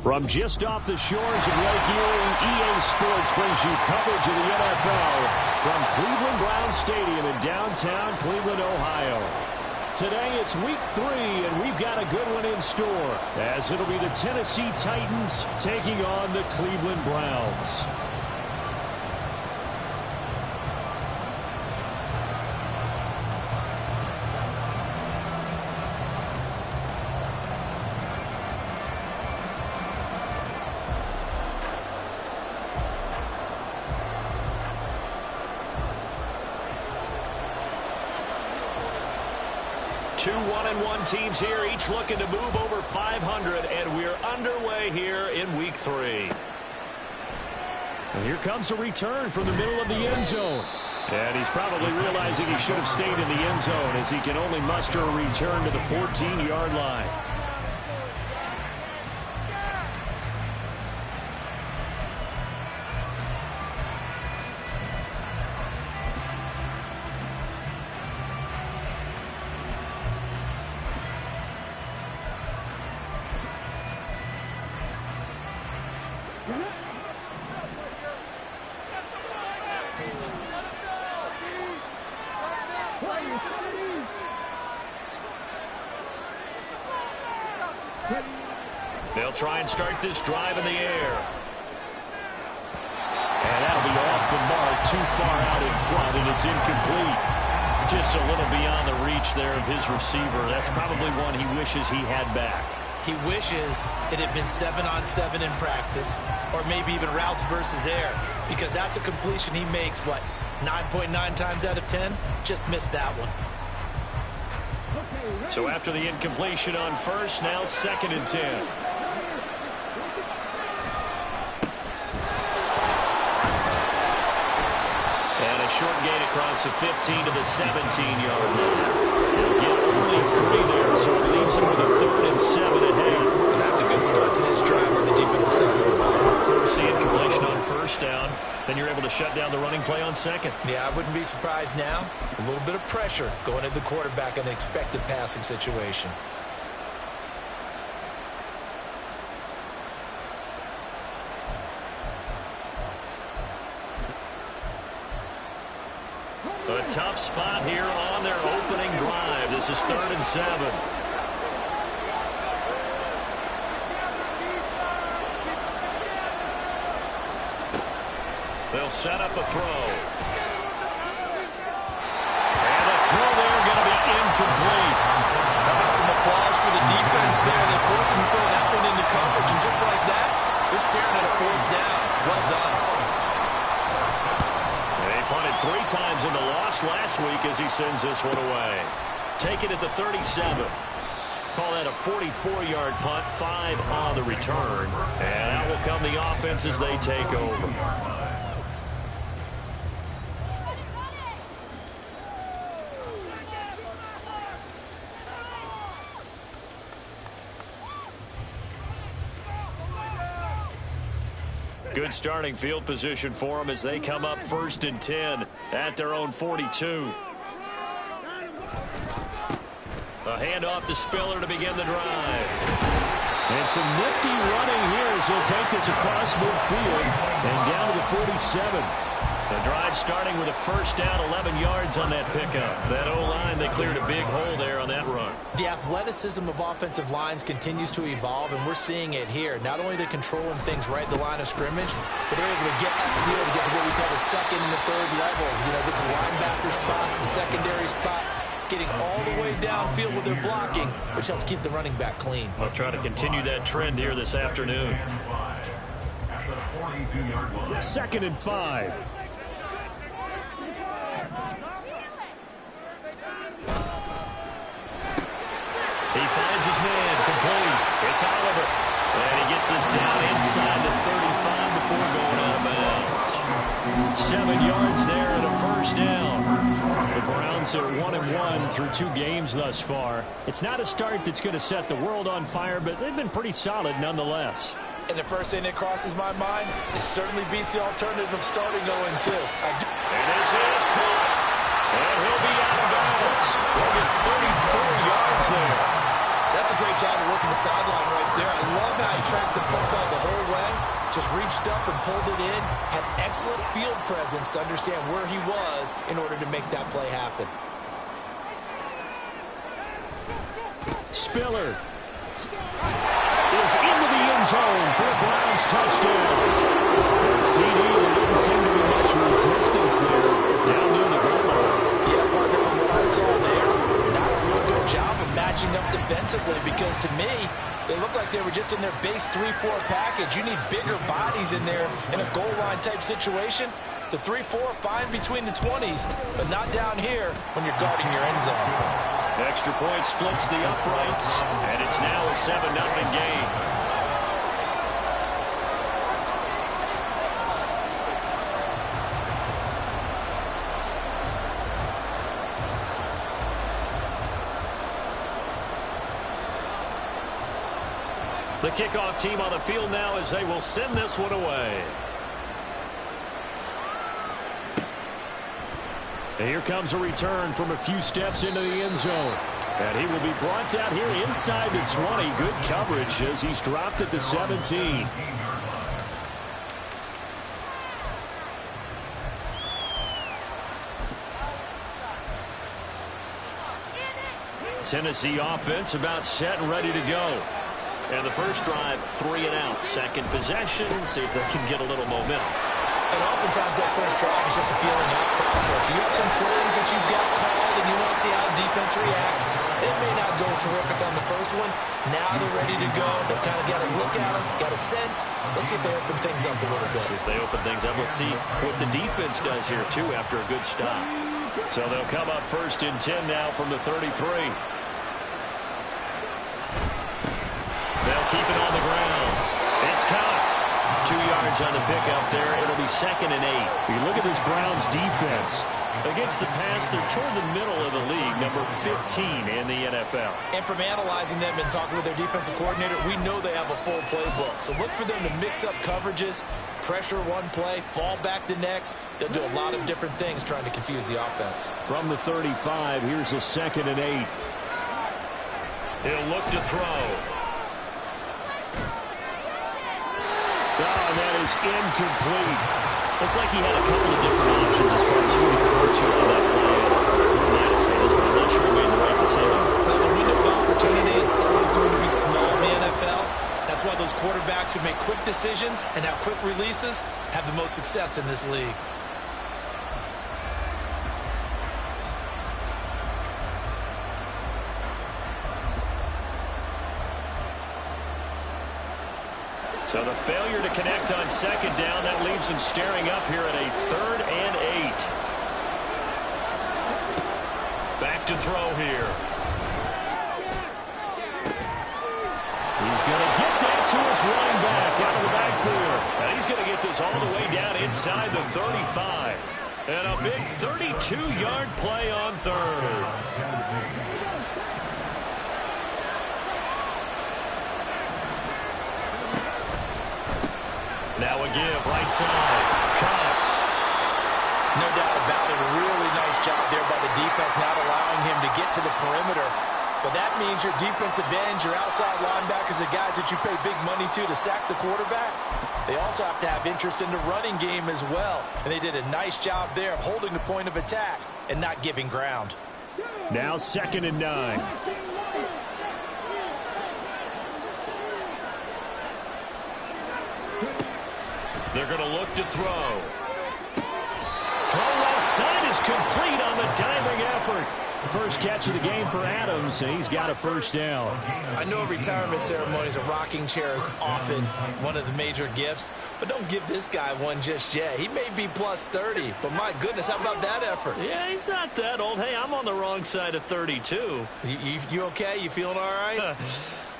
From just off the shores of Lake Erie, EA Sports brings you coverage of the NFL from Cleveland Browns Stadium in downtown Cleveland, Ohio. Today it's week 3, and we've got a good one in store, as it'll be the Tennessee Titans taking on the Cleveland Browns. Two 1-1 teams here, each looking to move over 500, and we're underway here in week 3. And here comes a return from the middle of the end zone. And he's probably realizing he should have stayed in the end zone, as he can only muster a return to the 14-yard line. They'll try and start this drive in the air. And that'll be off the mark, too far out in front, and it's incomplete. Just a little beyond the reach there of his receiver. That's probably one he wishes he had back. He wishes it had been 7-on-7 in practice, or maybe even routes versus air, because that's a completion he makes, 9.9 times out of 10? Just missed that one. So after the incompletion on first, now 2nd and 10. And a short gain across the 15 to the 17-yard line. He'll get only 3 there, so it leaves him with a 3rd and 7 ahead. And that's a good start to this drive on the defensive side of the ball. First the incompletion on first down, then you're able to shut down the running play on 2nd. Yeah, I wouldn't be surprised now. A little bit of pressure going at the quarterback in an expected passing situation. A tough spot here on their opening drive. This is 3rd and 7. They'll set up a throw. And the throw there going to be incomplete. How about some applause for the defense there? They forced him to throw that one into coverage, and just like that, they're staring at a 4th down. Well done. They punted 3 times in the loss last week as he sends this one away. Take it at the 37. Call that a 44-yard punt, 5 on the return. And out will come the offense as they take over. Good starting field position for them as they come up 1st and 10 at their own 42. A handoff to Spiller to begin the drive. And some nifty running here as he'll take this across midfield and down to the 47. The drive starting with a first down, 11 yards on that pickup. That O-line, they cleared a big hole there on that run. The athleticism of offensive lines continues to evolve, and we're seeing it here. Not only are they controlling things right at the line of scrimmage, but they're able to get upfield to get to what we call the 2nd and the 3rd levels. You know, get to the linebacker spot, the secondary spot, getting all the way downfield with their blocking, which helps keep the running back clean. I'll try to continue that trend here this afternoon. 2nd and 5. He finds his man, complete. It's Oliver. And he gets us down inside the 35 before going out of bounds. 7 yards there and a first down. The Browns are 1-1 through 2 games thus far. It's not a start that's going to set the world on fire, but they've been pretty solid nonetheless. And the first thing that crosses my mind, it certainly beats the alternative of starting 0-2. And this is caught. And he'll be out of bounds. He'll get 34 yards there. That's a great job of working the sideline right there. I love how he tracked the football just reached up and pulled it in, had excellent field presence to understand where he was in order to make that play happen. Spiller is into the end zone for a Browns touchdown. CD, there didn't seem to be much resistance there down near the goal line. Yeah, partner, from what I saw there, not a real good job of matching up defensively, because to me, they looked like they were just in their base 3-4 package. You need bigger bodies in there in a goal line type situation. The 3-4, fine between the 20s, but not down here when you're guarding your end zone. Extra point splits the uprights, and it's now a 7-0 game. The kickoff team on the field now as they will send this one away. And here comes a return from a few steps into the end zone. And he will be brought down here inside the 20. Good coverage as he's dropped at the 17. Tennessee offense about set and ready to go. And the first drive, 3 and out. Second possession, see if they can get a little momentum. And oftentimes that first drive is just a feeling out process. You have some plays that you've got called and you want to see how defense reacts. It may not go terrific on the first one. Now they're ready to go. They've kind of got to look at them, got a sense. Let's see if they open things up a little bit. See if they open things up. Let's see what the defense does here, too, after a good stop. So they'll come up 1st and 10 now from the 33. They'll keep it on the ground. It's Cox. 2 yards on the pickup there. It'll be 2nd and 8. You look at this Browns defense. Against the pass, they're toward the middle of the league, number 15 in the NFL. And from analyzing them and talking with their defensive coordinator, we know they have a full playbook. So look for them to mix up coverages, pressure one play, fall back the next. They'll do a lot of different things trying to confuse the offense. From the 35, here's a 2nd and 8. He'll look to throw. Oh, and that is incomplete. Looked like he had a couple of different options as far as who to throw to on that play. I'm mad to say this, but I'm not sure he made the right decision. Well, the window of opportunity is always going to be small in the NFL. That's why those quarterbacks who make quick decisions and have quick releases have the most success in this league. So the failure to connect on 2nd down, that leaves him staring up here at a 3rd and 8. Back to throw here. He's going to get that to his running back out of the backfield. And he's going to get this all the way down inside the 35. And a big 32-yard play on 3rd. Now a give, right side. Cox. No doubt about it. A really nice job there by the defense, not allowing him to get to the perimeter. But that means your defensive ends, your outside linebackers, the guys that you pay big money to sack the quarterback, they also have to have interest in the running game as well. And they did a nice job there of holding the point of attack and not giving ground. Now 2nd and 9. They're going to look to throw. Throw left side is complete on the diving effort. First catch of the game for Adams, and he's got a 1st down. I know retirement ceremonies, a rocking chair is often one of the major gifts, but don't give this guy one just yet. He may be plus 30, but my goodness, how about that effort? Yeah, he's not that old. Hey, I'm on the wrong side of 32. You okay? You feeling all right?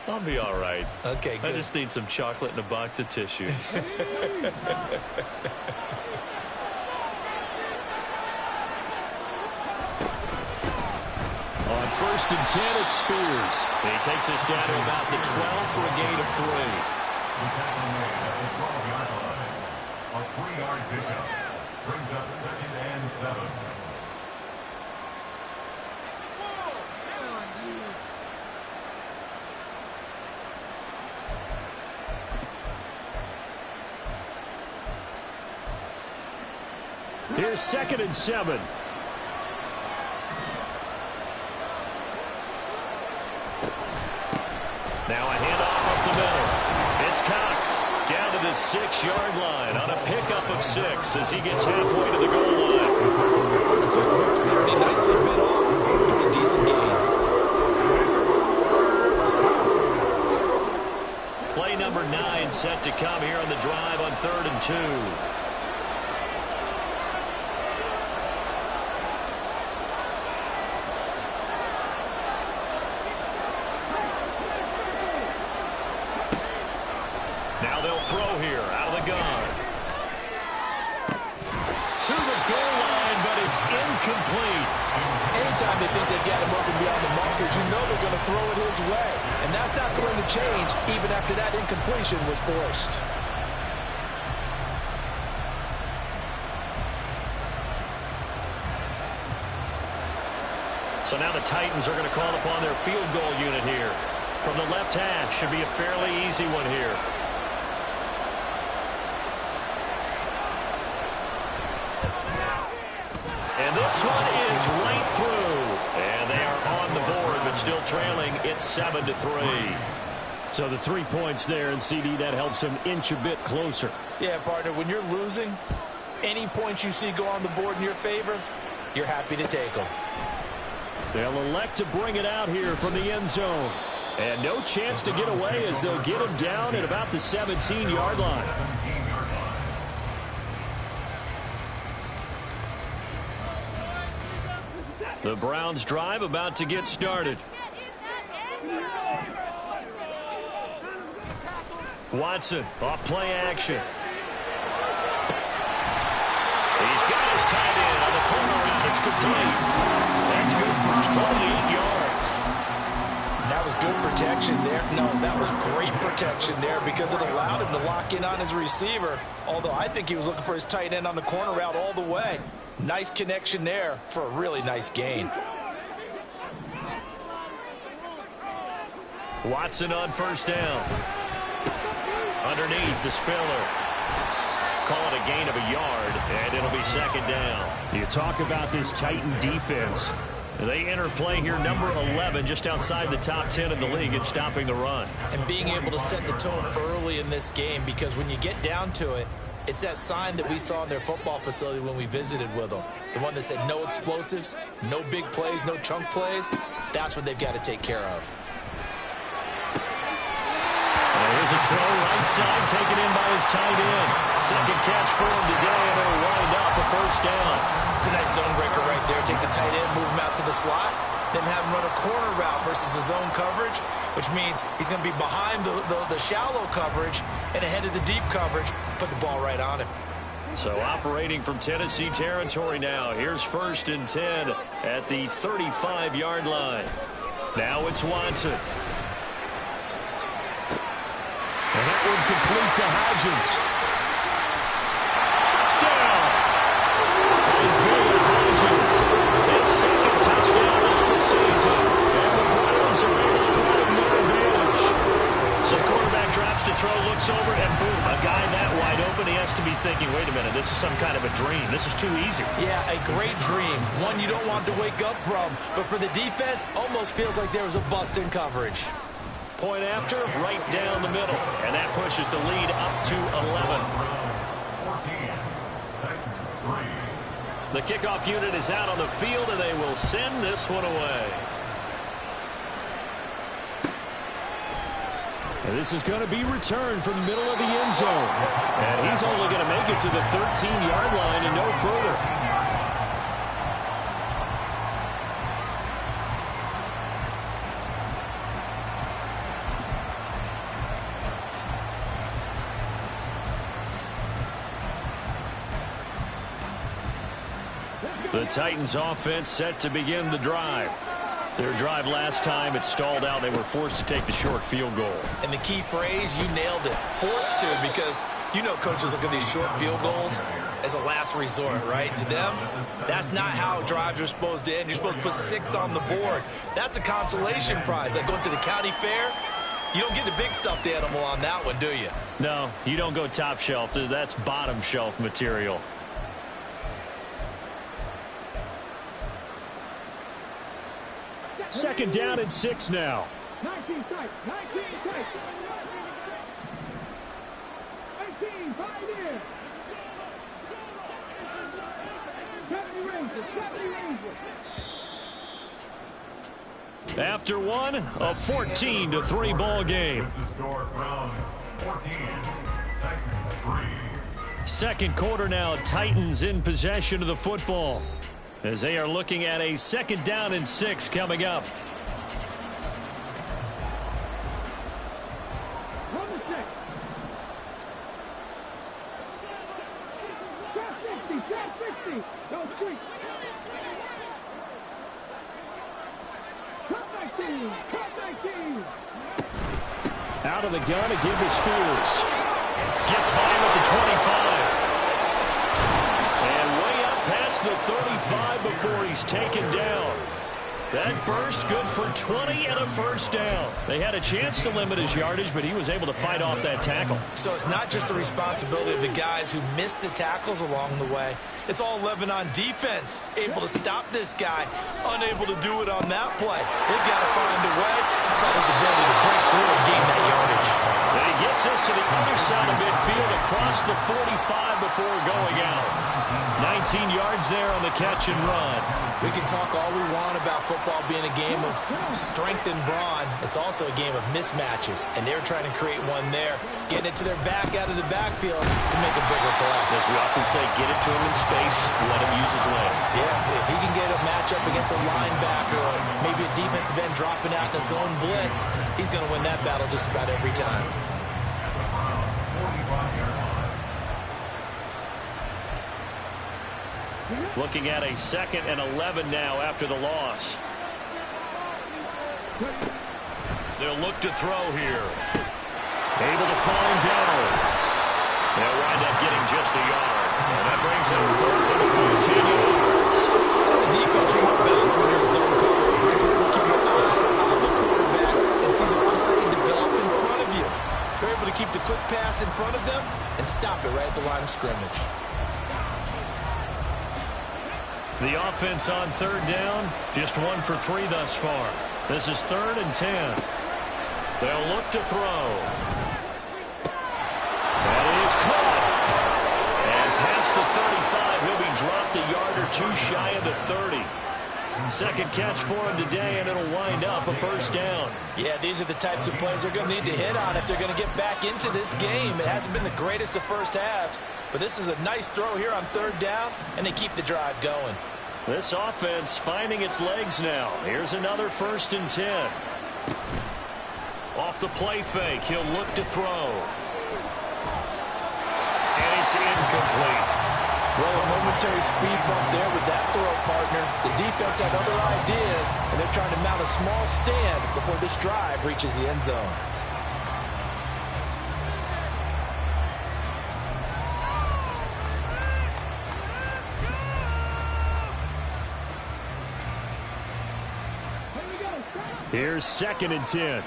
I'll be all right. Okay, good. I just need some chocolate and a box of tissues. On 1st and 10, it's Spears. He takes us down to about the 12 for a gain of 3. A 3-yard pickup brings up 2nd and 7. Here's 2nd and 7. Now a handoff up the middle. It's Cox down to the 6-yard line on a pickup of 6 as he gets halfway to the goal line. The footwork's there, and he nicely bit off. Pretty decent gain. Play number 9 set to come here on the drive on 3rd and 2. Now they'll throw here out of the gun. To the goal line, but it's incomplete. Anytime they think they've got him open beyond the markers, you know they're going to throw it his way. And that's not going to change even after that incompletion was forced. So now the Titans are going to call upon their field goal unit here. From the left hash, should be a fairly easy one here. And this one is right through. And they are on the board, but still trailing. It's 7-3. So the 3 points there, and CD, that helps them inch a bit closer. Yeah, partner, when you're losing, any points you see go on the board in your favor, you're happy to take them. They'll elect to bring it out here from the end zone. And no chance to get away as they'll get him down at about the 17-yard line. The Browns drive about to get started. Watson off play action. He's got his tight end on the corner route. It's complete. That's good for 28 yards. That was good protection there. No, that was great protection there because it allowed him to lock in on his receiver. Although I think he was looking for his tight end on the corner route all the way. Nice connection there for a really nice gain. Watson on first down. Underneath the Spiller. Call it a gain of a yard, and it'll be 2nd down. You talk about this Titan defense. They enter play here number 11, just outside the top 10 in the league in stopping the run. And being able to set the tone early in this game, because when you get down to it, it's that sign that we saw in their football facility when we visited with them. The one that said no explosives, no big plays, no chunk plays. That's what they've got to take care of. There's a throw right side taken in by his tight end. Second catch for him today, and it'll wind up a first down. It's a nice zone breaker right there. Take the tight end, move him out to the slot, then have him run a corner route versus the zone coverage, which means he's going to be behind the shallow coverage and ahead of the deep coverage. Put the ball right on him. So operating from Tennessee territory now. Here's 1st and 10 at the 35-yard line. Now it's Watson. And that one complete to Hodgins. Touchdown! Isaiah Hodgins. His 2nd touchdown of the season. And the Browns are able to put him their advantage. So the quarterback drops to throw, looks over, and boom, a guy that wide open, he has to be thinking, wait a minute, this is some kind of a dream. This is too easy. Yeah, a great dream. One you don't want to wake up from. But for the defense, almost feels like there was a bust in coverage. Point after, right down the middle. And that pushes the lead up to 11. The kickoff unit is out on the field, and they will send this one away. And this is going to be returned from the middle of the end zone. And he's only going to make it to the 13-yard line and no further. The Titans offense set to begin the drive. Their drive last time, it stalled out. They were forced to take the short field goal. And the key phrase, you nailed it. Forced to, because you know coaches look at these short field goals as a last resort, right? To them, that's not how drives are supposed to end. You're supposed to put 6 on the board. That's a consolation prize. Like going to the county fair, you don't get the big stuffed animal on that one, do you? No, you don't go top shelf. That's bottom shelf material. Second down and 6 now. 19 tight. 19 tight. 18, 5 in. 70 Rangers. 70 Rangers. After one, a 14-3 ball game. The score, Browns 14, Titans 3. Second quarter now, Titans in possession of the football as they are looking at a second down and 6 coming up. Out of the gun again to Spears. Gets by him at the 25. And way up past the 35 before he's taken down. That burst good for 20 and a first down. They had a chance to limit his yardage, but he was able to fight off that tackle. So it's not just the responsibility of the guys who missed the tackles along the way. It's all 11 on defense. Able to stop this guy. Unable to do it on that play. They've got to find a way. How about his ability to break through and gain that yardage? And he gets us to the other side of midfield across the 45 before going out. 19 yards there on the catch and run. We can talk all we want about football being a game of strength and brawn. It's also a game of mismatches, and they're trying to create one there, getting it to their back out of the backfield to make a bigger play. As we often say, get it to him in space, let him use his leg. Yeah, if he can get a matchup against a linebacker or maybe a defensive end dropping out in a zone blitz, he's going to win that battle just about every time. Looking at a 2nd and 11 now after the loss. They'll look to throw here. Able to find Darrell. They'll wind up getting just a yard. And that brings them 3rd and 14 yards. As a defense, you want balance when you're in zone coverage. Make sure you keep your eyes on the quarterback and see the play develop in front of you. They're able to keep the quick pass in front of them and stop it right at the line of scrimmage. The offense on 3rd down, just 1 for 3 thus far. This is 3rd and 10. They'll look to throw. That is caught. And past the 35, he'll be dropped a yard or 2 shy of the 30. Second catch for him today, and it'll wind up a first down. Yeah, these are the types of plays they're going to need to hit on if they're going to get back into this game. It hasn't been the greatest of first halves, but this is a nice throw here on 3rd down, and they keep the drive going. This offense finding its legs now. Here's another 1st and 10. Off the play fake, he'll look to throw. And it's incomplete. Well, a momentary speed bump there with that throw, partner. The defense had other ideas, and they're trying to mount a small stand before this drive reaches the end zone. Here's 2nd and 10.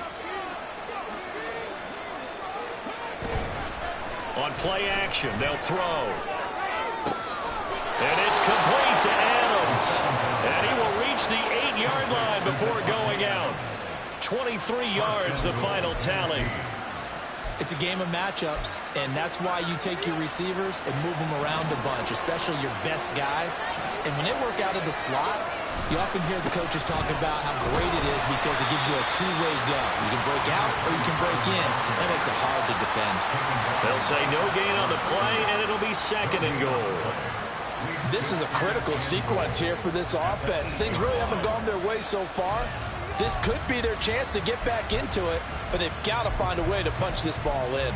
On play action, they'll throw. And it's complete to Adams. And he will reach the 8-yard line before going out. 23 yards, the final tally. It's a game of matchups, and that's why you take your receivers and move them around a bunch, especially your best guys. And when they work out of the slot, you often hear the coaches talk about how great it is because it gives you a two-way go. You can break out or you can break in. That makes it hard to defend. They'll say no gain on the play, and it'll be 2nd and goal. This is a critical sequence here for this offense. Things really haven't gone their way so far. This could be their chance to get back into it, but they've got to find a way to punch this ball in.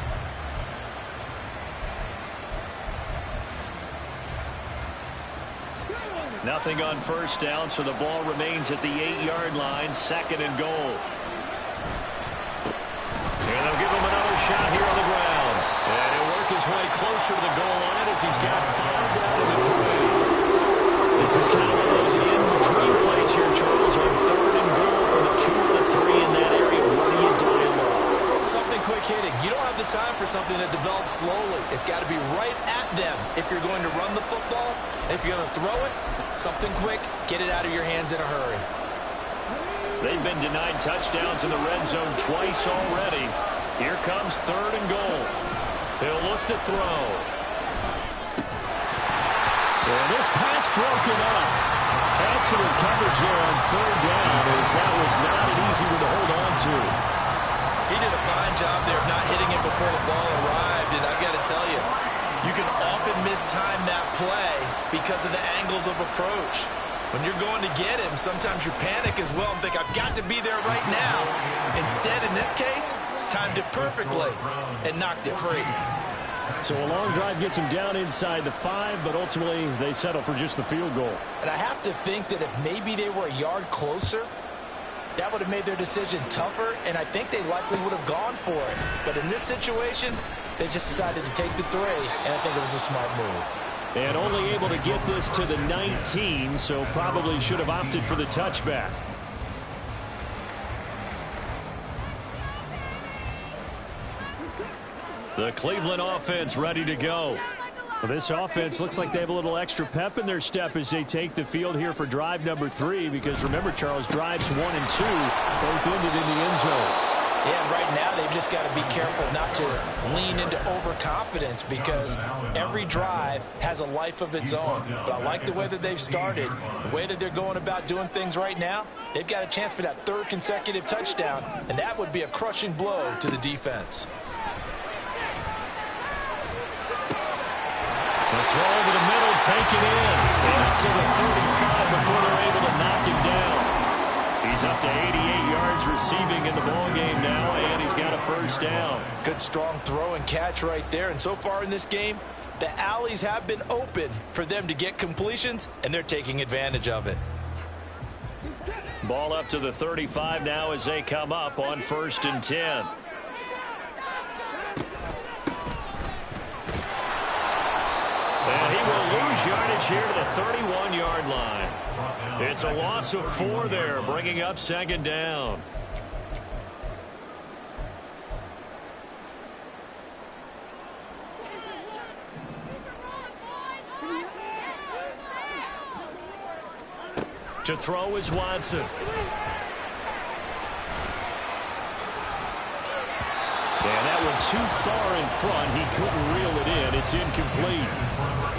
Nothing on 1st down, so the ball remains at the 8-yard line, 2nd and goal. And they'll give him another shot here on the ground. And he'll work his way closer to the goal line as he's got 5 down to the 3. This is kind of one of those in-between plays here, Charles, on 3rd and goal from the 2 or the 3 in that area. What do you dial up? Something quick hitting. You don't have the time for something that develops slowly. It's got to be right at them if you're going to run the football. And if you're going to throw it, something quick, get it out of your hands in a hurry. They've been denied touchdowns in the red zone twice already. Here comes 3rd and goal. He'll look to throw. And this pass broken up. Excellent coverage there on 3rd down, as that was not an easy one to hold on to. He did a fine job there of not hitting it before the ball arrived, and I've got to tell you, you can often mistime that play because of the angles of approach. When you're going to get him, sometimes you panic as well and think, I've got to be there right now. Instead, in this case, timed it perfectly and knocked it free. So a long drive gets him down inside the 5, but ultimately they settle for just the field goal. And I have to think that if maybe they were a yard closer, that would have made their decision tougher, and I think they likely would have gone for it. But in this situation, they just decided to take the 3, and I think it was a smart move. And only able to get this to the 19, so probably should have opted for the touchback. The Cleveland offense ready to go. Well, this offense looks like they have a little extra pep in their step as they take the field here for drive number 3, because remember, Charles, drives 1 and 2 both ended in the end zone. Yeah, right now they've just got to be careful not to lean into overconfidence, because every drive has a life of its own. But I like the way that they've started, the way that they're going about doing things right now. They've got a chance for that 3rd consecutive touchdown, and that would be a crushing blow to the defense. The throw over the middle, taken in, and up to the 35 before they're able to knock him down. He's up to 88 yards receiving in the ball game now, and he's got a 1st down. Good strong throw and catch right there. And so far in this game, the alleys have been open for them to get completions, and they're taking advantage of it. Ball up to the 35 now as they come up on 1st and 10. And he will lose yardage here to the 31-yard line. It's a loss of 4 there, bringing up 2nd down. To throw is Watson. And that one too far in front. He couldn't reel it in. It's incomplete.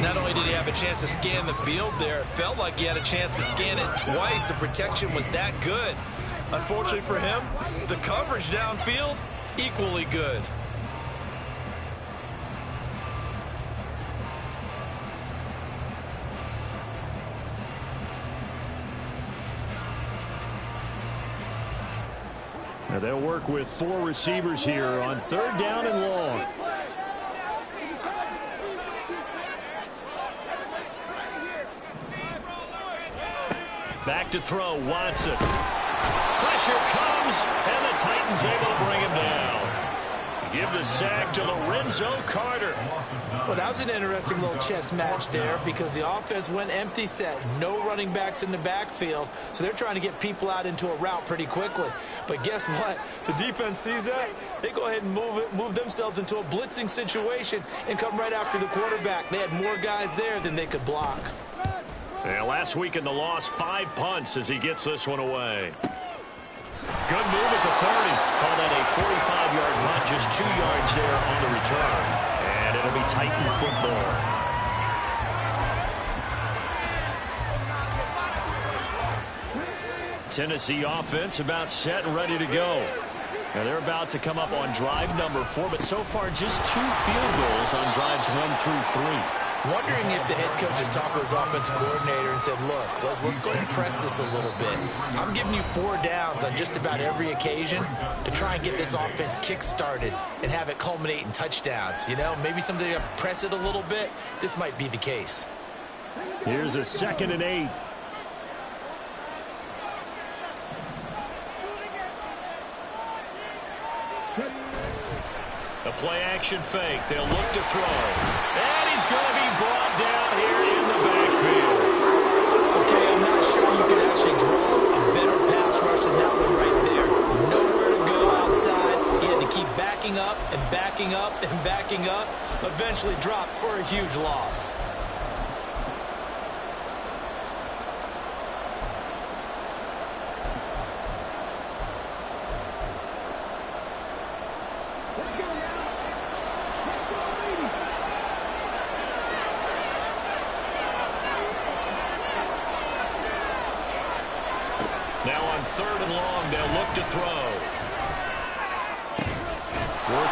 Not only did he have a chance to scan the field there, it felt like he had a chance to scan it twice. The protection was that good. Unfortunately for him, the coverage downfield, equally good. Now they'll work with 4 receivers here on 3rd down and long. Back to throw, Watson. Pressure comes, and the Titans able to bring him down. Give the sack to Lorenzo Carter. Well, that was an interesting little chess match there, because the offense went empty set. No running backs in the backfield, so they're trying to get people out into a route pretty quickly. But guess what? The defense sees that. They go ahead and move themselves into a blitzing situation and come right after the quarterback. They had more guys there than they could block. And last week in the loss, 5 punts as he gets this one away. Good move at the 30. Call that a 45-yard punt, just 2 yards there on the return. And it'll be Titan football. Tennessee offense about set and ready to go. Now they're about to come up on drive number 4, but so far just 2 field goals on drives 1 through 3. Wondering if the head coach has talked with his offensive coordinator and said, look, let's go ahead and press this a little bit. I'm giving you 4 downs on just about every occasion to try and get this offense kick-started and have it culminate in touchdowns. You know, maybe something to press it a little bit. This might be the case. Here's a 2nd and 8. A play-action fake. They'll look to throw. And he's going to be brought down here in the backfield. Okay, I'm not sure you could actually draw a better pass rush than that one right there. Nowhere to go outside. He had to keep backing up and backing up and backing up. Eventually dropped for a huge loss.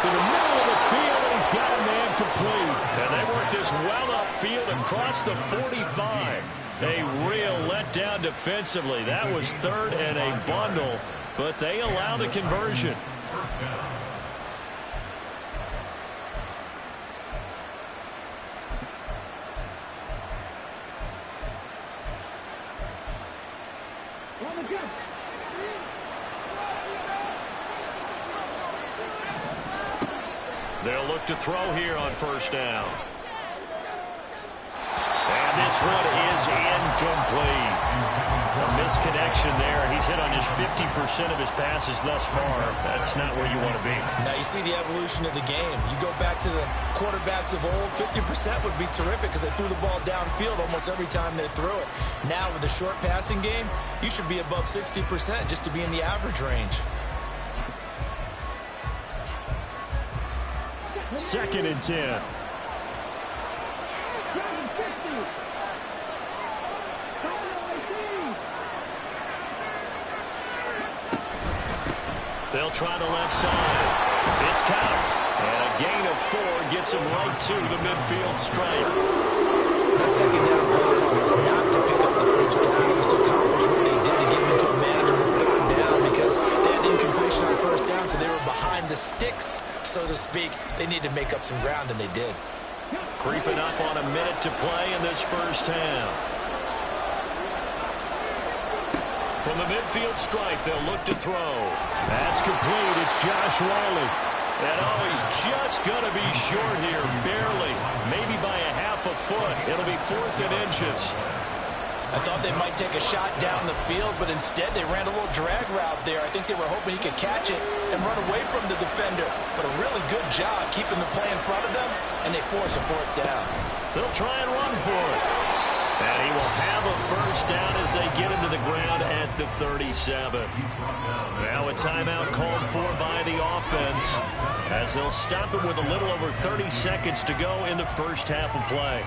to the middle of the field, and he's got a man complete. And they work this well upfield across the 45. A real letdown defensively. That was third and a bundle, but they allow the conversion. First down. On the jump. They'll look to throw here on first down. And this one is incomplete. A misconnection there. He's hit on just 50% of his passes thus far. That's not where you want to be. Now you see the evolution of the game. You go back to the quarterbacks of old, 50% would be terrific because they threw the ball downfield almost every time they threw it. Now with the short passing game, you should be above 60% just to be in the average range. Second and 10. They'll try the left side. It's Cox. And a gain of 4 gets him right to the midfield stripe. That second down play call was not to pick up the first down. It was to accomplish what they did to get into a manageable third down because they had incompletion on first down, so they were behind the sticks, so to speak. They needed to make up some ground, and they did. Creeping up on a minute to play in this first half. From the midfield stripe, they'll look to throw. That's complete. It's Josh Wiley. And oh, he's just going to be short here, barely. Maybe by a half a foot. It'll be 4th and inches. I thought they might take a shot down the field, but instead they ran a little drag route there. I think they were hoping he could catch it and run away from the defender. But a really good job keeping the play in front of them, and they force a 4th down. They'll try and run for it. And he will have a first down as they get into the ground at the 37. Now a timeout called for by the offense as they'll stop it with a little over 30 seconds to go in the first half of play.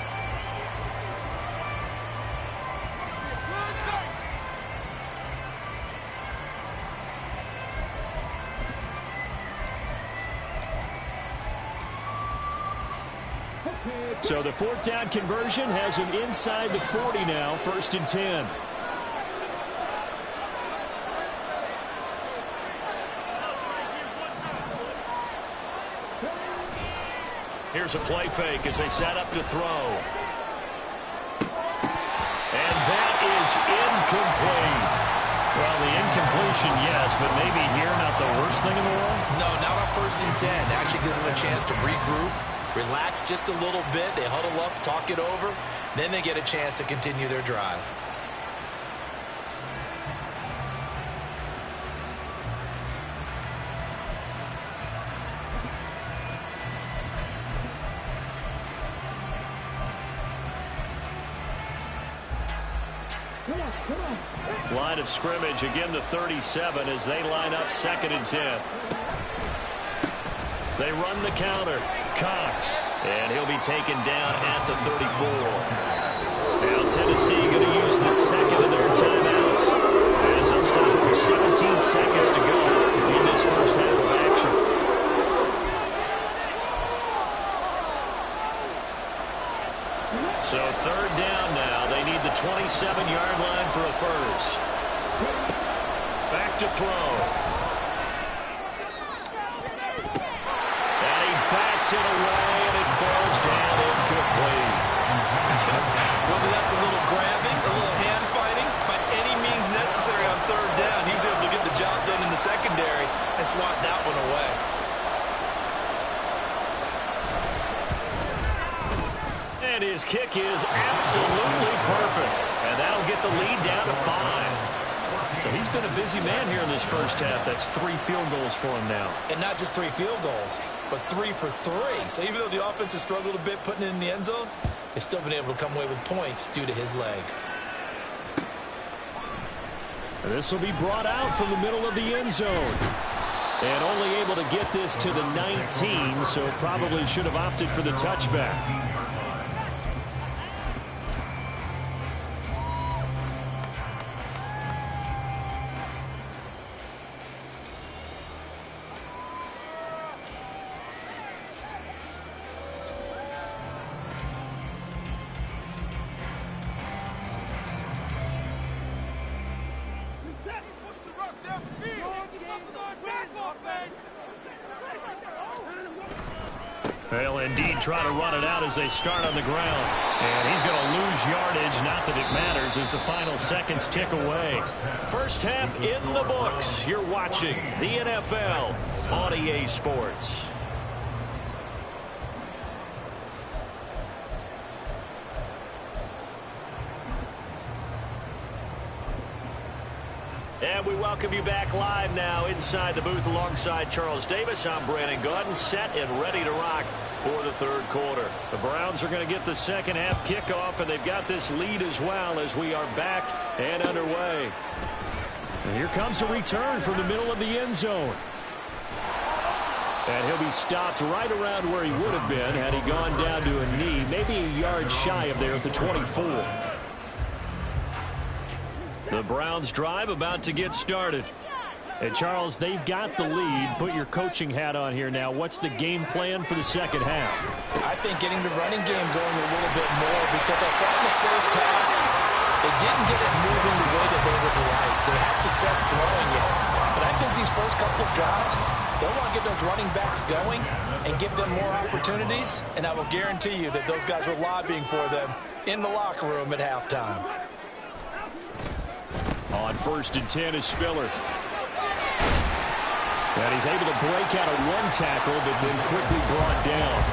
So the 4th down conversion has him inside the 40 now, 1st and 10. Here's a play fake as they set up to throw. And that is incomplete. Well, the incompletion, yes, but maybe here not the worst thing in the world? No, not on 1st and 10. It actually gives them a chance to regroup. Relax just a little bit. They huddle up, talk it over. Then they get a chance to continue their drive. Line of scrimmage, again the 37 as they line up 2nd and 10. They run the counter. Cox. And he'll be taken down at the 34. Now Tennessee going to use the second of their timeouts as they'll stop with 17 seconds to go in this first half of action. So 3rd down now. They need the 27-yard line for a first. Back to throw. It away, and it falls down incomplete. Whether that's a little grabbing, a little hand fighting, by any means necessary on 3rd down, he was able to get the job done in the secondary and swat that one away. And his kick is absolutely perfect. And that'll get the lead down to 5. So he's been a busy man here in this first half. That's 3 field goals for him now. And not just 3 field goals, but 3 for 3. So even though the offense has struggled a bit putting it in the end zone, they've still been able to come away with points due to his leg. And this will be brought out from the middle of the end zone. And only able to get this to the 19, so probably should have opted for the touchback. They'll indeed try to run it out as they start on the ground. And he's going to lose yardage. Not that it matters as the final seconds tick away. First half in the books. You're watching the NFL on EA Sports. And we welcome you back live now inside the booth alongside Charles Davis. I'm Brandon Gaudin, set and ready to rock for the third quarter. The Browns are going to get the second half kickoff, and they've got this lead as well as we are back and underway. And here comes a return from the middle of the end zone. And he'll be stopped right around where he would have been had he gone down to a knee, maybe a yard shy of there at the 24. The Browns drive about to get started. And Charles, they've got the lead. Put your coaching hat on here now. What's the game plan for the second half? I think getting the running game going a little bit more, because I thought in the first half they didn't get it moving the way that they would like. They had success throwing it. But I think these first couple of drives, they'll want to get those running backs going and give them more opportunities. And I will guarantee you that those guys were lobbying for them in the locker room at halftime. On 1st and 10 is Spiller. And he's able to break out of one tackle, but then quickly brought down.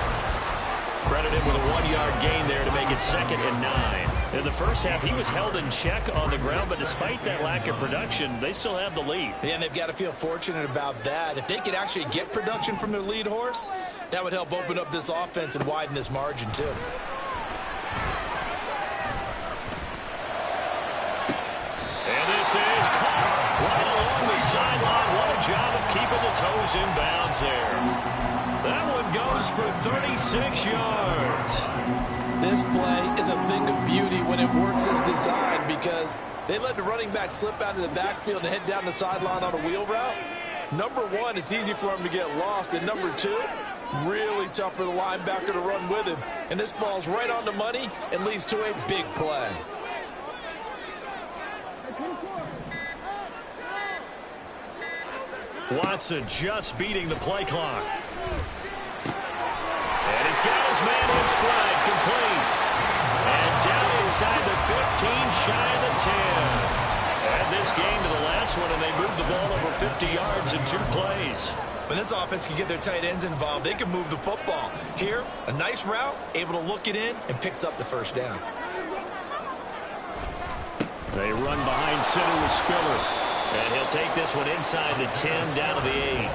Credit him with a 1-yard gain there to make it 2nd and 9. In the first half, he was held in check on the ground, but despite that lack of production, they still have the lead. Yeah, and they've got to feel fortunate about that. If they could actually get production from their lead horse, that would help open up this offense and widen this margin too. This is caught right along the sideline. What a job of keeping the toes in bounds there. That one goes for 36 yards. This play is a thing of beauty when it works as designed, because they let the running back slip out of the backfield and head down the sideline on a wheel route. Number one, it's easy for him to get lost. And number two, really tough for the linebacker to run with him. And this ball's right on the money and leads to a big play. Watson just beating the play clock. And he's got his man in stride, complete. And down inside the 15, shy of the 10. Add this game to the last one, and they moved the ball over 50 yards in 2 plays. When this offense can get their tight ends involved, they can move the football. Here, a nice route, able to look it in, and picks up the first down. They run behind center with Spiller. And he'll take this one inside the 10, down to the 8.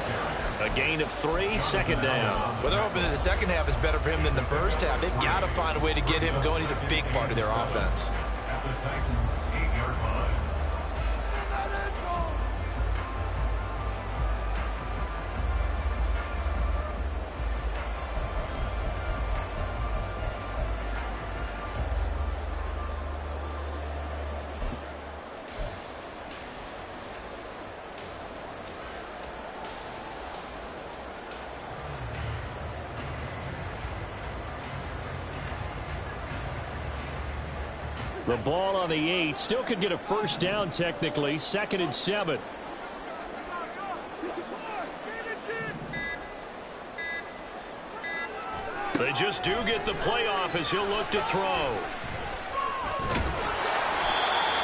A gain of 3, 2nd down. Well, they're hoping that the second half is better for him than the first half. They've got to find a way to get him going. He's a big part of their offense. At the Titans' 8-yard line. The ball on the 8. Still could get a first down technically. 2nd and 7. They just do get the playoff as he'll look to throw.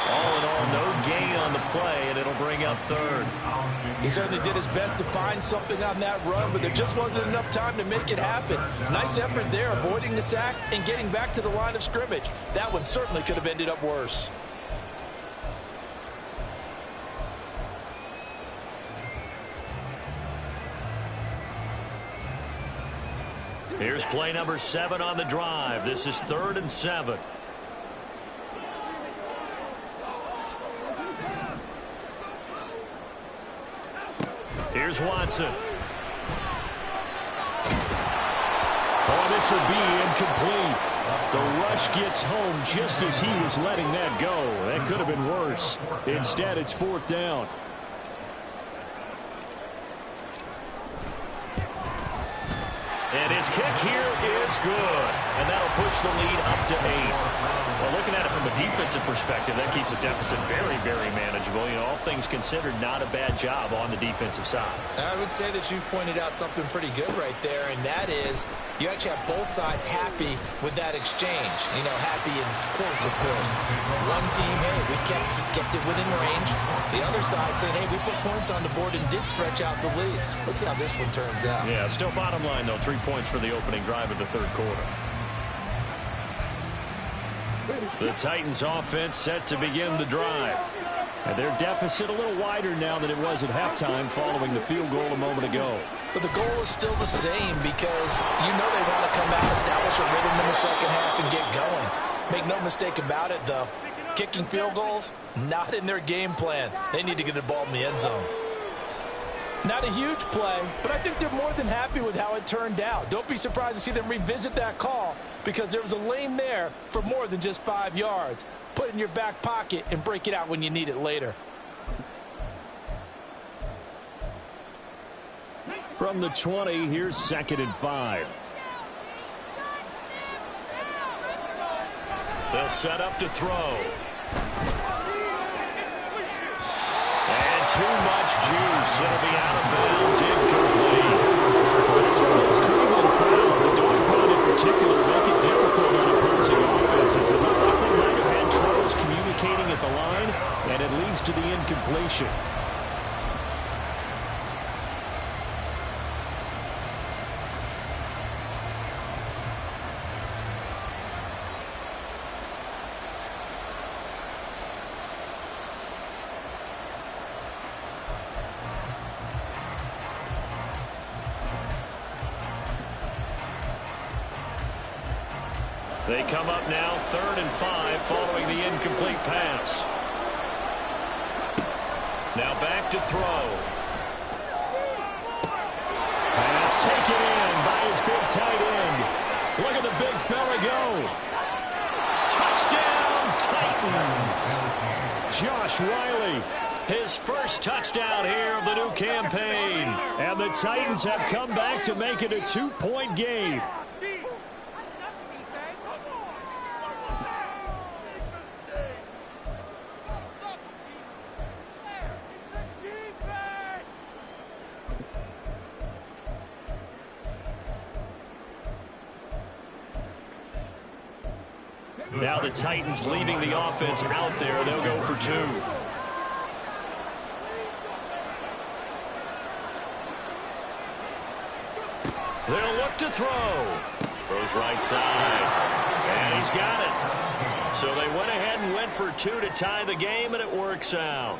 All in all, no gain on the play, and it'll bring up 3rd. He certainly did his best to find something on that run, but there just wasn't enough time to make it happen. Nice effort there, avoiding the sack and getting back to the line of scrimmage. That one certainly could have ended up worse. Here's play number 7 on the drive. This is 3rd and 7. Here's Watson. Oh, this will be incomplete. The rush gets home just as he was letting that go. That could have been worse. Instead, it's 4th down. And his kick here is good. And that'll push the lead up to 8. Well, looking at it from a defensive perspective, that keeps the deficit very, very manageable. You know, all things considered, not a bad job on the defensive side. I would say that you've pointed out something pretty good right there, and that is you actually have both sides happy with that exchange. You know, happy in quotes, of course. One team, hey, we've kept it within range. The other side saying, hey, we put points on the board and did stretch out the lead. Let's see how this one turns out. Yeah, still bottom line, though, 3 points for the opening drive of the third quarter. The Titans offense set to begin the drive. And their deficit a little wider now than it was at halftime following the field goal a moment ago. But the goal is still the same because you know they want to come out, establish a rhythm in the second half, and get going. Make no mistake about it, though. Kicking field goals, not in their game plan. They need to get the ball in the end zone. Not a huge play, but I think they're more than happy with how it turned out. Don't be surprised to see them revisit that call because there was a lane there for more than just 5 yards. Put it in your back pocket and break it out when you need it later. From the 20, here's 2nd and 5. They'll set up to throw. And too much juice. It'll be out of bounds, incomplete. That's what this Cleveland crowd, the dog pound in particular, make it difficult on opposing offenses. It looked like they might have had troubles communicating at the line, and it leads to the incompletion. They come up now 3rd and 5 following the incomplete pass. Now back to throw. Pass taken in by his big tight end. Look at the big fella go. Touchdown, Titans. Josh Riley, his first touchdown here of the new campaign. And the Titans have come back to make it a 2-point game. Now the Titans leaving the offense out there. They'll go for 2. They'll look to throw. Throws right side. And he's got it. So they went ahead and went for 2 to tie the game, and it works out.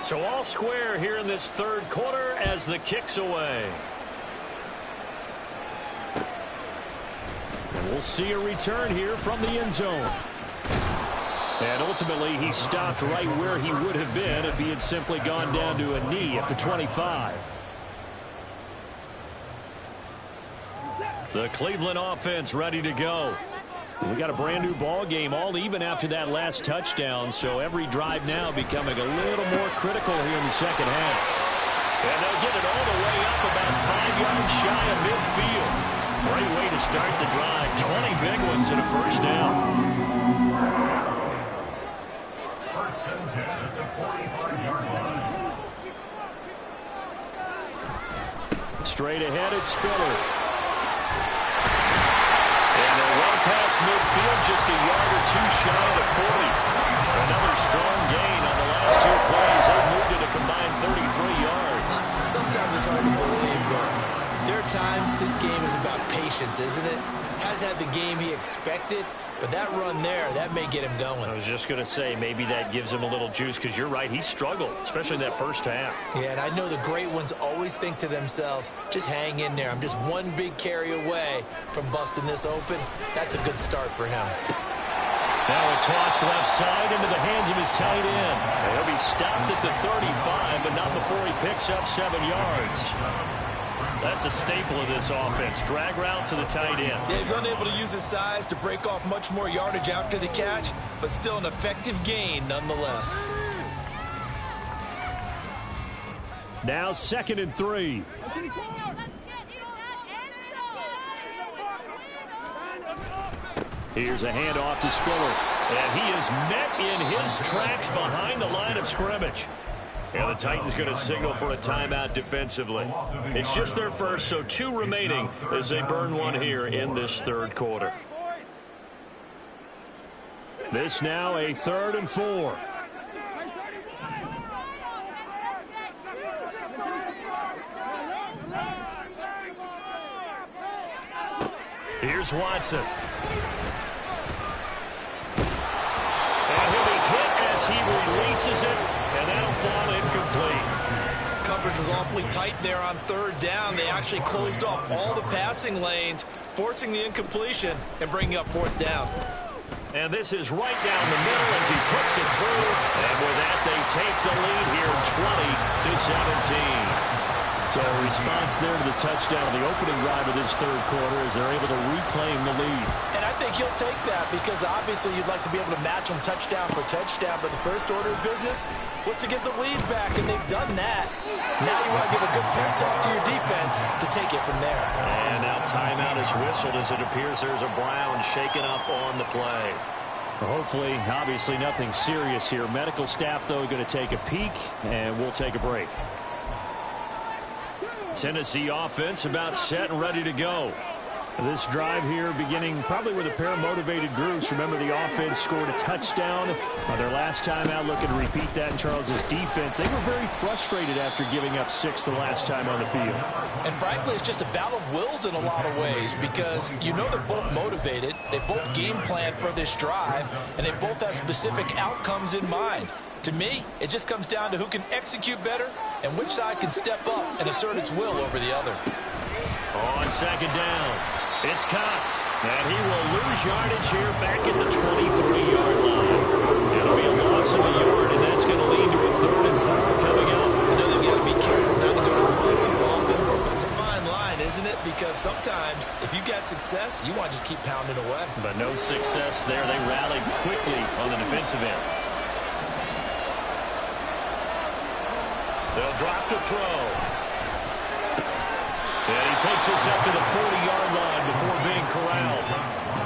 So all square here in this third quarter as the kick's away. And we'll see a return here from the end zone. And ultimately, he stopped right where he would have been if he had simply gone down to a knee at the 25. The Cleveland offense ready to go. We got a brand new ball game, all even after that last touchdown, so every drive now becoming a little more critical here in the second half. And they'll get it all the way up about 5 yards shy of midfield. Great way to start the drive. 20 big ones and a first down. First and 10 at the 45-yard line. Straight ahead, it's Spiller. And they're well past midfield, just a yard or 2 shy of 40. Another strong gain on the last 2 plays. They've moved it a combined 33 yards. Sometimes it's hard to believe, but there are times this game is about patience, isn't it? Has had the game he expected, but that run there, that may get him going. I was just going to say, maybe that gives him a little juice, because you're right, he struggled, especially in that first half. Yeah, and I know the great ones always think to themselves, just hang in there. I'm just one big carry away from busting this open. That's a good start for him. Now a toss left side into the hands of his tight end. He'll be stopped at the 35, but not before he picks up 7 yards. That's a staple of this offense. Drag route to the tight end. Yeah, he's unable to use his size to break off much more yardage after the catch, but still an effective gain nonetheless. Now 2nd and 3. Here's a handoff to Spiller. And he is met in his tracks behind the line of scrimmage. And the Titans going to signal for a timeout defensively. It's just their first, so 2 remaining as they burn one here in this 3rd quarter. This now a 3rd and 4. Here's Watson. And he'll be hit as he releases it, and that'll fall incomplete. Coverage was awfully tight there on 3rd down. They actually closed off all the passing lanes, forcing the incompletion and bringing up 4th down. And this is right down the middle as he puts it through. And with that, they take the lead here 20-17. So a response there to the touchdown on the opening drive of this 3rd quarter as they're able to reclaim the lead. And I think you'll take that because obviously you'd like to be able to match them touchdown for touchdown, but the first order of business was to get the lead back, and they've done that. Now you want to give a good pep talk to your defense to take it from there. And now timeout is whistled as it appears there's a Brown shaken up on the play. Well, hopefully, obviously nothing serious here. Medical staff, though, going to take a peek, and we'll take a break. Tennessee offense about set and ready to go. This drive here beginning probably with a pair of motivated groups. Remember, the offense scored a touchdown on their last time out, looking to repeat that in Charles's defense. They were very frustrated after giving up 6 the last time on the field. And frankly, it's just a battle of wills in a lot of ways because you know they're both motivated. They both game plan for this drive, and they both have specific outcomes in mind. To me, it just comes down to who can execute better and which side can step up and assert its will over the other. On 2nd down, it's Cox, and he will lose yardage here back at the 23-yard line. It'll be a loss of a yard, and that's going to lead to a 3rd and 4 coming up. I know they've got to be careful not to go to the line too often, but it's a fine line, isn't it? Because sometimes, if you got success, you want to just keep pounding away. But no success there. They rallied quickly on the defensive end. They'll drop to throw. And he takes us up to the 40-yard line before being corralled.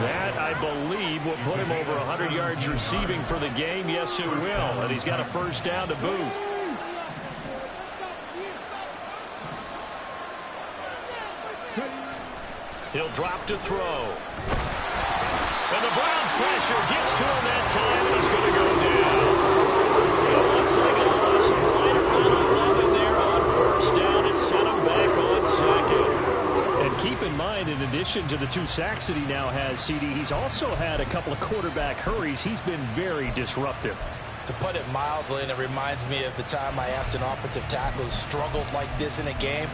That, I believe, will put him over 100 yards receiving for the game. Yes, it will. And he's got a 1st down to boot. He'll drop to throw. And the Browns pressure gets to him that time, and he's going to go down. It looks like a loss of right around 11 there on 1st down to set him back on 2nd. And keep in mind, in addition to the 2 sacks that he now has, CD, he's also had a couple of quarterback hurries. He's been very disruptive. To put it mildly, and it reminds me of the time I asked an offensive tackle who struggled like this in a game,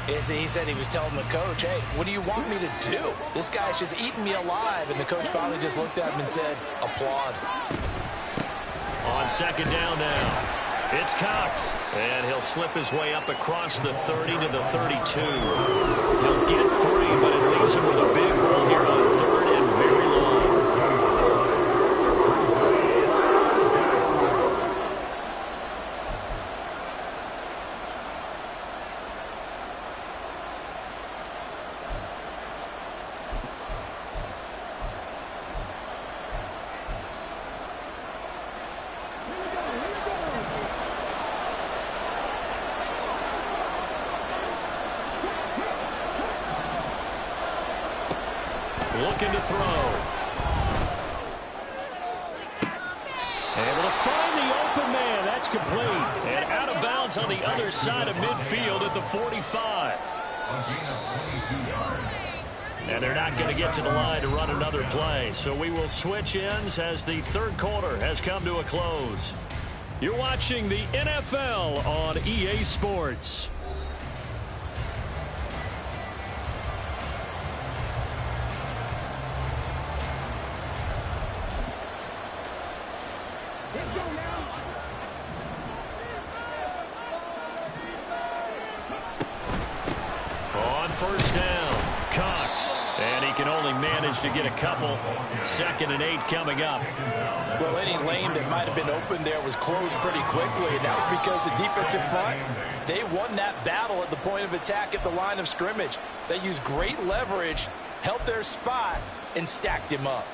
he said he was telling the coach, hey, what do you want me to do? This guy's just eating me alive. And the coach finally just looked at him and said, applaud. On 2nd down now. It's Cox, and he'll slip his way up across the 30 to the 32. He'll get 3, but it leaves him with a big hole here on 3rd and very long. Looking to throw. Able to find the open man. That's complete. And out of bounds on the other side of midfield at the 45. And they're not going to get to the line to run another play. So we will switch ends as the 3rd quarter has come to a close. You're watching the NFL on EA Sports. first down. Cox. And he can only manage to get a couple. 2nd and 8 coming up. Well, any lane that might have been open there was closed pretty quickly, and that was because the defensive front, they won that battle at the point of attack at the line of scrimmage. They used great leverage, held their spot, and stacked him up.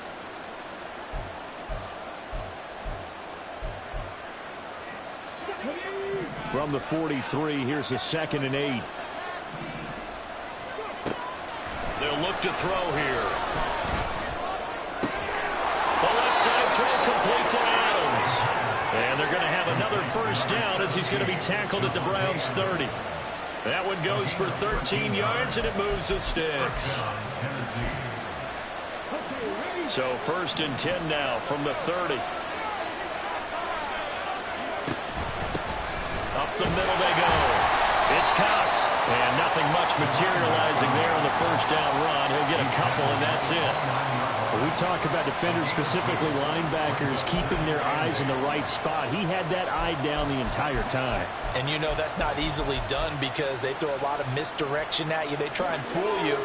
From the 43, here's a 2nd and 8. They'll look to throw here. The left side throw complete to Adams. And they're going to have another first down as he's going to be tackled at the Browns' 30. That one goes for 13 yards, and it moves the sticks. So 1st and 10 now from the 30. Up the middle they go. It's Cox. And nothing much materializing there on the first down run. He'll get a couple, and that's it. We talk about defenders, specifically linebackers, keeping their eyes in the right spot. He had that eye down the entire time. And you know that's not easily done because they throw a lot of misdirection at you. They try and fool you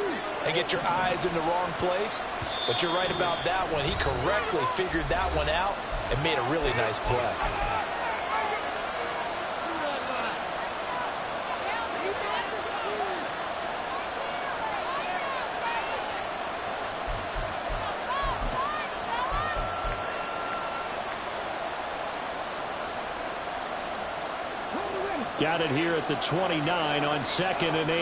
and get your eyes in the wrong place. But you're right about that one. He correctly figured that one out and made a really nice play. Got it here at the 29 on 2nd and 8.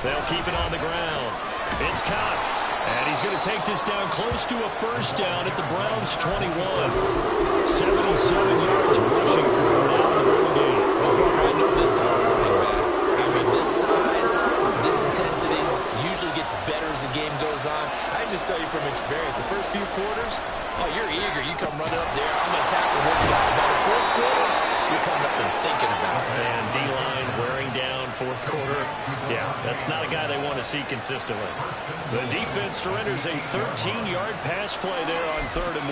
They'll keep it on the ground. It's Cox. And he's going to take this down close to a first down at the Browns' 21. 77 yards rushing for him now in the ball game. I know this type of running back. I mean, this size, this intensity usually gets better as the game goes on. I just tell you from experience, the first few quarters, oh, you're eager. You come running up there. I'm going to tackle this guy. By the 4th quarter, you're coming up and thinking about it. And D-line wearing down 4th quarter. Yeah, that's not a guy they want to see consistently. The defense surrenders a 13-yard pass play there on 3rd and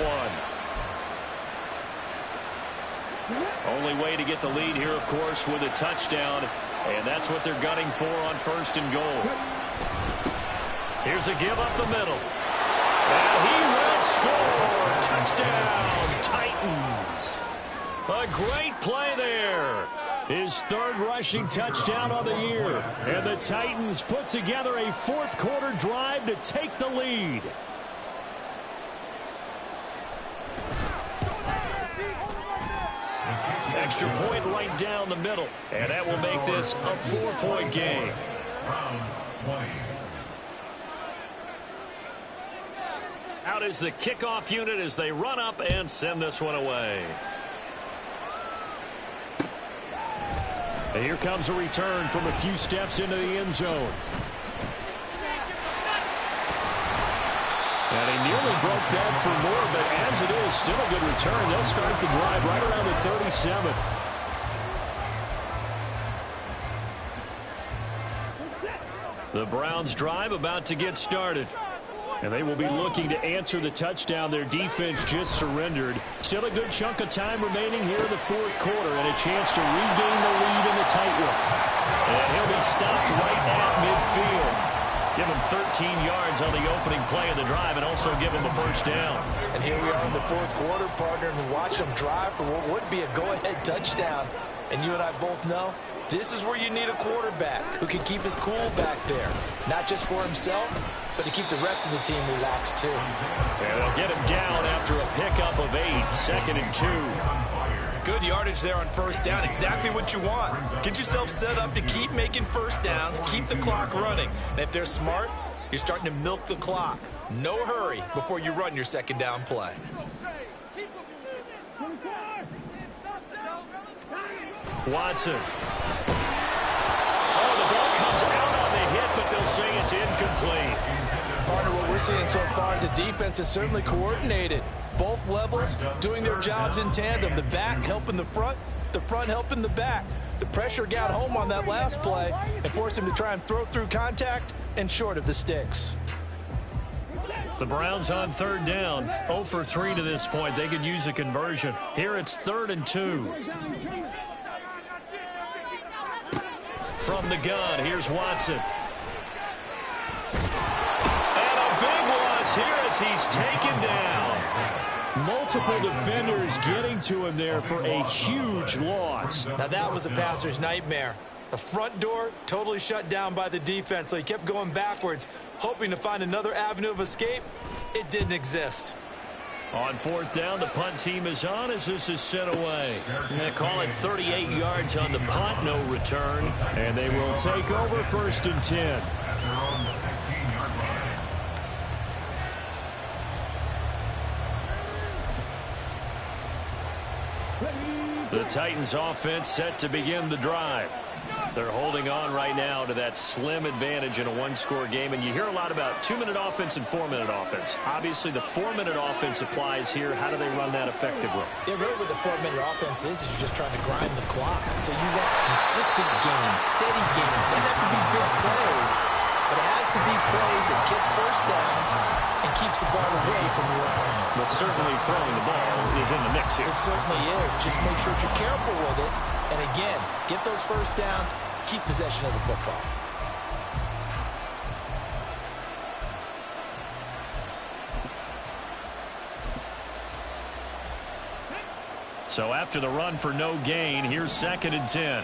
1. Only way to get the lead here, of course, with a touchdown. And that's what they're gunning for on 1st and goal. Here's a give up the middle. And he will score. Touchdown, Titans. A great play there. His 3rd rushing touchdown of the year. And the Titans put together a 4th quarter drive to take the lead. Extra point right down the middle. And that will make this a 4-point game. Out is the kickoff unit as they run up and send this one away. And here comes a return from a few steps into the end zone. And he nearly broke that for more, but as it is, still a good return. They'll start the drive right around the 37. The Browns drive about to get started. And they will be looking to answer the touchdown their defense just surrendered. Still a good chunk of time remaining here in the 4th quarter and a chance to regain the lead in the tightrope. And he'll be stopped right at midfield. Give him 13 yards on the opening play of the drive and also give him a first down. And here we are in the 4th quarter, partner, and watch them drive for what would be a go-ahead touchdown. And you and I both know this is where you need a quarterback who can keep his cool back there. Not just for himself, but to keep the rest of the team relaxed too. And they'll get him down after a pickup of 8, 2nd and 2. Good yardage there on first down. Exactly what you want. Get yourself set up to keep making first downs, keep the clock running. And if they're smart, you're starting to milk the clock. No hurry before you run your second down play. Watson. Oh, the ball comes out on the hit, but they'll say it's incomplete. Partner, what we're seeing so far is the defense is certainly coordinated. Both levels doing their jobs in tandem. The back helping the front helping the back. The pressure got home on that last play and forced him to try and throw through contact and short of the sticks. The Browns on third down, 0 for 3 to this point. They could use a conversion. Here it's 3rd and 2. From the gun, here's Watson. And a big loss here as he's taken down. Multiple defenders getting to him there for a huge loss. Now that was a passer's nightmare. The front door totally shut down by the defense, so he kept going backwards, hoping to find another avenue of escape. It didn't exist. On 4th down, the punt team is on as this is sent away. They call it 38 yards on the punt, no return. And they will take over 1st and 10. The Titans offense set to begin the drive. They're holding on right now to that slim advantage in a one-score game. And you hear a lot about 2-minute offense and 4-minute offense. Obviously, the 4-minute offense applies here. How do they run that effectively? Yeah, really what the 4-minute offense is you're just trying to grind the clock. So you want consistent gains, steady gains. Doesn't have to be big plays, but it has to be plays that gets first downs and keeps the ball away from your opponent. But certainly throwing the ball is in the mix here. It certainly is. Just make sure that you're careful with it. And again, get those first downs, keep possession of the football. So after the run for no gain, here's 2nd and 10.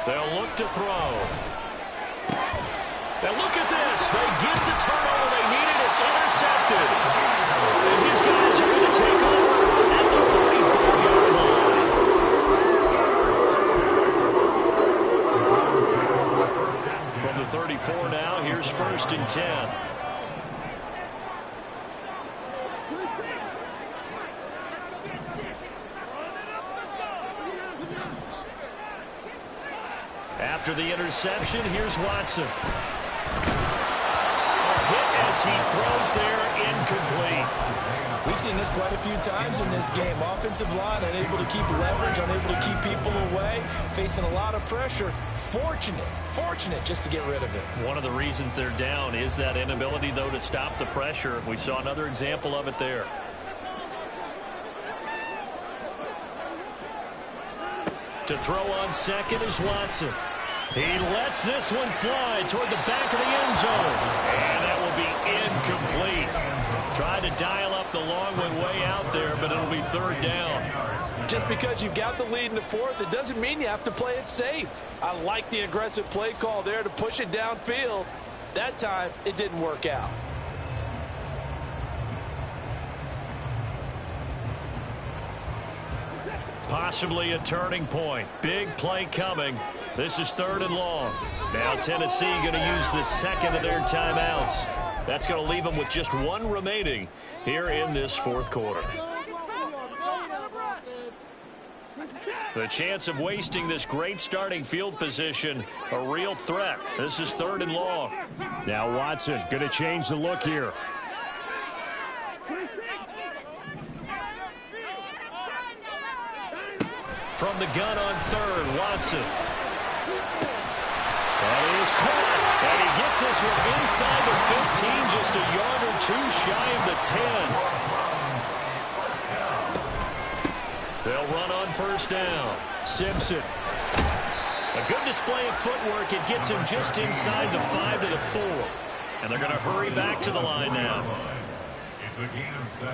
They'll look to throw. Now look at this. They get the turnover they needed. It's intercepted. And his guys are going to take over at the 34-yard line. From the 34 now, here's 1st and 10. After the interception, here's Watson. A hit as he throws there, incomplete. We've seen this quite a few times in this game. Offensive line unable to keep leverage, unable to keep people away, facing a lot of pressure. Fortunate just to get rid of it. One of the reasons they're down is that inability, though, to stop the pressure. We saw another example of it there. To throw on 2nd is Watson. He lets this one fly toward the back of the end zone. And that will be incomplete. Tried to dial up the long one way out there, but it'll be 3rd down. Just because you've got the lead in the 4th, it doesn't mean you have to play it safe. I like the aggressive play call there to push it downfield. That time, it didn't work out. Possibly a turning point. Big play coming. This is 3rd and long. Now Tennessee going to use the 2nd of their timeouts. That's going to leave them with just 1 remaining here in this 4th quarter. The chance of wasting this great starting field position, a real threat. This is 3rd and long. Now Watson going to change the look here. From the gun on 3rd, Watson. And he is caught. And he gets this one inside the 15, just a yard or 2 shy of the 10. They'll run on 1st down. Simpson. A good display of footwork. It gets him just inside the 5 to the 4. And they're going to hurry back to the line now. It's a gain of 7.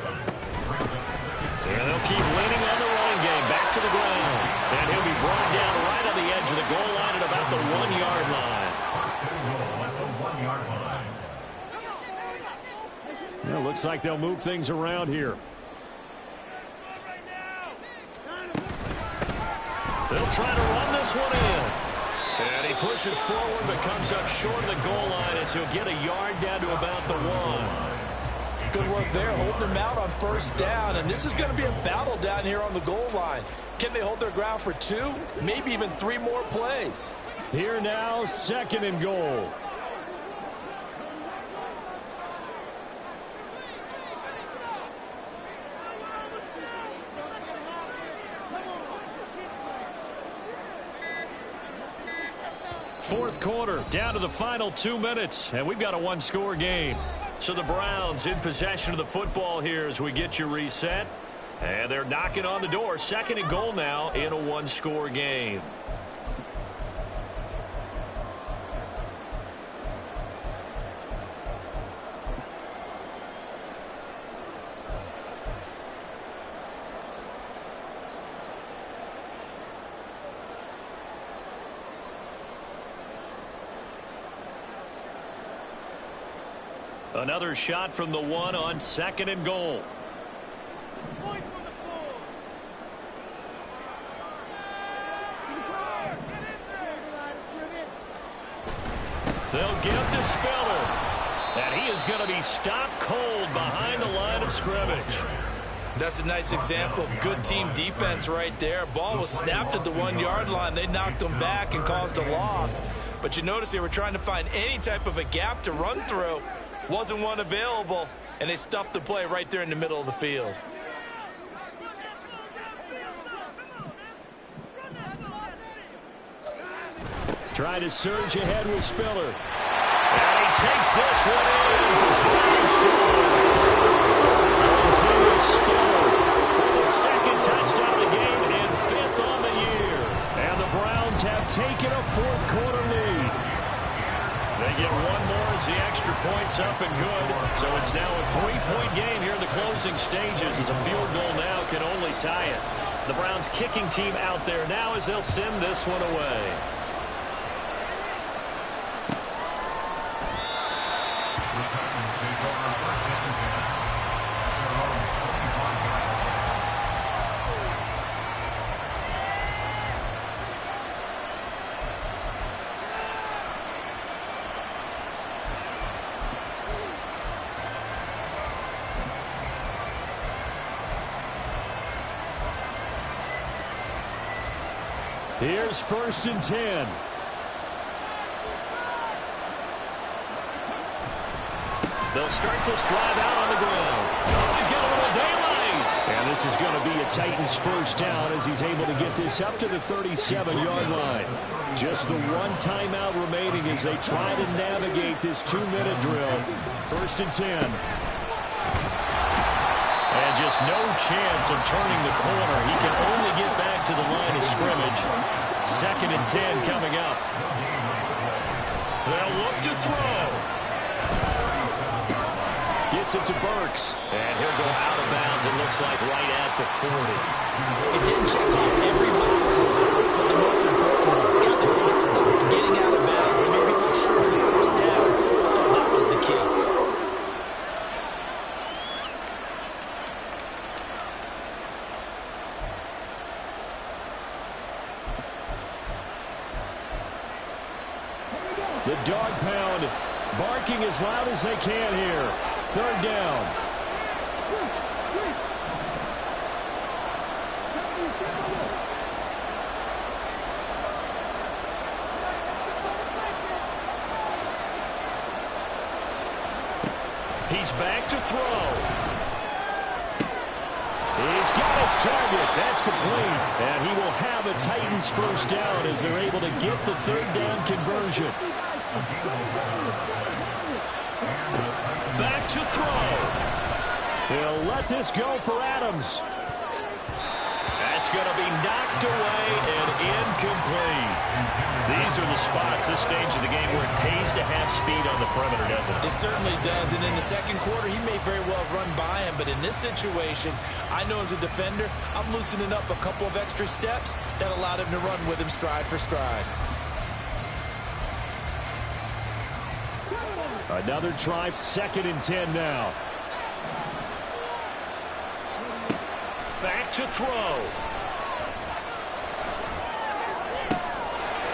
And they'll keep winning on the running game. Back to the ground. And he'll be brought down right on the edge of the goal line at about the 1-yard line. Yeah, looks like they'll move things around here. They'll try to run this one in. And he pushes forward but comes up short of the goal line as he'll get a yard down to about the 1. Good work there, holding them out on 1st down. And this is going to be a battle down here on the goal line. Can they hold their ground for 2, maybe even 3 more plays? Here now, 2nd and goal. Fourth quarter, down to the final 2 minutes, and we've got a one-score game. So the Browns in possession of the football here as we get you reset. And they're knocking on the door. Second and goal now in a one-score game. Another shot from the one on second and goal. They'll give to Spiller. And he is going to be stopped cold behind the line of scrimmage. That's a nice example of good team defense right there. Ball was snapped at the 1 yard line. They knocked him back and caused a loss. But you notice they were trying to find any type of a gap to run through. Wasn't one available, and they stuffed the play right there in the middle of the field. Trying to surge ahead with Spiller. And he takes this one in for Browns score. Isaiah Spiller for the second touchdown of the game and fifth on the year. And the Browns have taken a fourth quarter lead. They get one more as the extra point's up and good. So it's now a 3-point game here in the closing stages as a field goal now can only tie it. The Browns kicking team out there now as they'll send this one away. Here's 1st and 10. They'll start this drive out on the ground. Oh, he's got a little daylight. And this is going to be a Titans first down as he's able to get this up to the 37-yard line. Just the one timeout remaining as they try to navigate this 2-minute drill. 1st and 10. And just no chance of turning the corner. He can only get back to the line of scrimmage. 2nd and 10 coming up. They'll look to throw. Gets it to Burks. And he'll go out of bounds, it looks like, right at the 40. It didn't check off every box, but the most important one, got the clock stopped, getting out of bounds, and maybe a little short of the first down. I thought that was the key. The dog pound barking as loud as they can here. 3rd down. He's back to throw. He's got his target. That's complete. And he will have a Titans first down as they're able to get the 3rd down conversion. Back to throw. He'll let this go for Adams. That's going to be knocked away and incomplete. These are the spots, this stage of the game, where it pays to have speed on the perimeter, doesn't it? It certainly does. And in the second quarter, he may very well run by him. But in this situation, I know as a defender, I'm loosening up a couple of extra steps that allowed him to run with him stride for stride. Another try, 2nd and 10 now. Back to throw.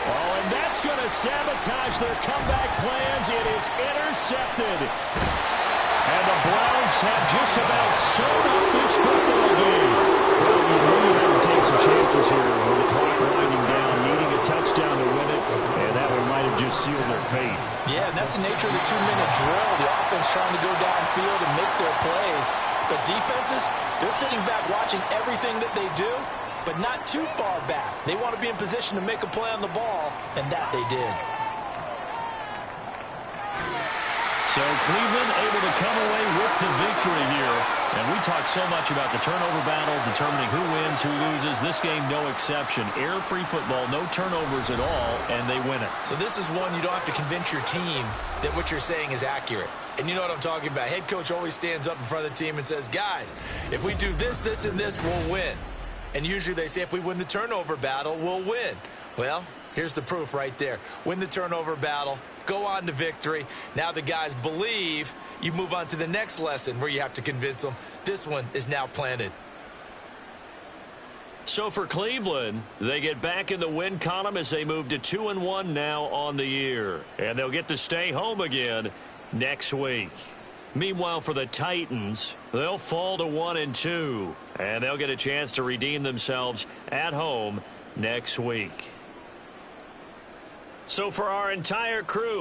Oh, and that's going to sabotage their comeback plans. It is intercepted. And the Browns have just about sewn up this football game. Well, you really have to take some chances here with the clock winding down, needing a touchdown to win it, and that one might have just sealed their fate. Yeah, and that's the nature of the 2-minute drill. The offense trying to go downfield and make their plays. But defenses, they're sitting back watching everything that they do, but not too far back. They want to be in position to make a play on the ball, and that they did. So Cleveland able to come away with the victory here. And we talk so much about the turnover battle, determining who wins, who loses. This game, no exception. Error-free football, no turnovers at all, and they win it. So this is one you don't have to convince your team that what you're saying is accurate. And you know what I'm talking about. Head coach always stands up in front of the team and says, guys, if we do this, this, and this, we'll win. And usually they say if we win the turnover battle, we'll win. Well, here's the proof right there. Win the turnover battle, go on to victory. Now the guys believe. You move on to the next lesson where you have to convince them. This one is now planted. So for Cleveland, they get back in the win column as they move to 2-1 now on the year. And they'll get to stay home again next week. Meanwhile, for the Titans, they'll fall to 1-2. And they'll get a chance to redeem themselves at home next week. So for our entire crew,